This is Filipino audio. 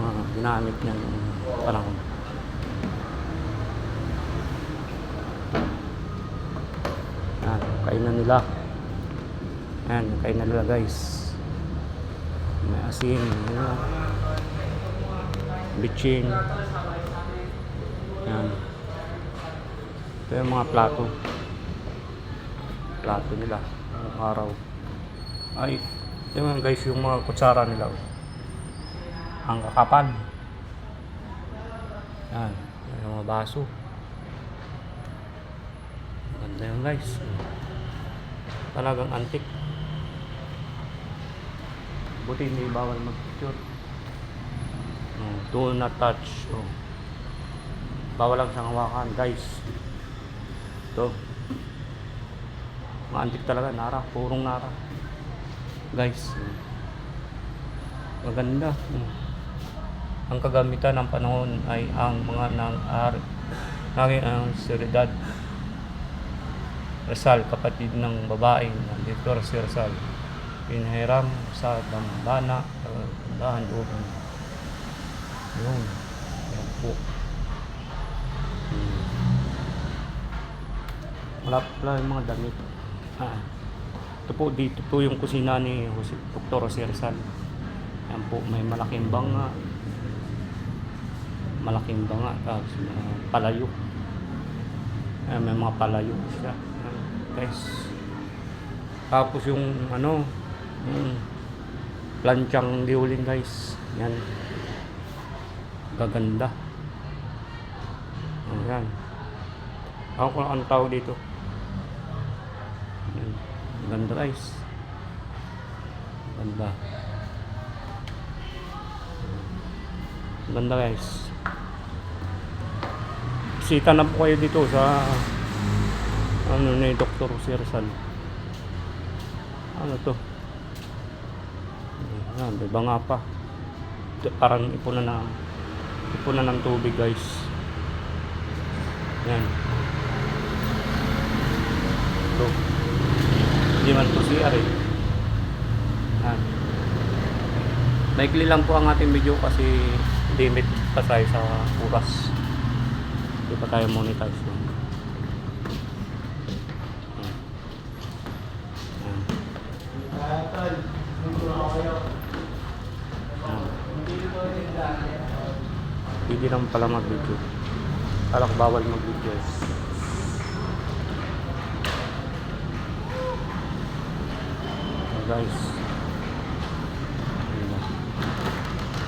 mga ginamit niya nung panahon. Yan, kainan nila. Yan, kainan nila guys. May asin, yan. Bitchin. Yan. Ito yung mga plato. Plato nila. Ang araw. Ay, ito yung guys yung mga kutsara nila. Ang kakapal. Yan. Yung mga baso. Ganda yun guys. Talagang antik. Buti hindi bawal mag-picture. Do not touch. Bawal lang siyang hawakan guys. Ito. Mga antik talaga. Nara. Purong nara. Guys. Maganda. Ang kagamitan ng panahon ay ang mga naging ang Seriedad Rizal, kapatid ng babae ng Dr. si Rizal, pinahiram sa dambana dahan doon. Yun. Yan po. Wala pala yung mga damit. Ito po, dito po yung kusina ni Dr. si Rizal. Yan po, may malaking banga. Malaking banga. Tapos palayo. Ayan, may mga palayo siya. Guys. Tapos yung planchang diuling guys. Yan. Gaganda. Ayan. Ako kung ang tawag dito. Yan. Ganda guys. Ganda. Ganda guys. Bisita na po kayo dito sa ni Dr. si Rizal. Ano to? Ayan, may banga pa. Parang ipunan ng tubig guys. Yan. Ito. Hindi man to CR eh. Yan. Maikli lang po ang ating video kasi limit pa tayo sa oras. Hindi pa tayo monetize. Hindi naman pala mag-video. Kala ko bawal mag-video. Guys.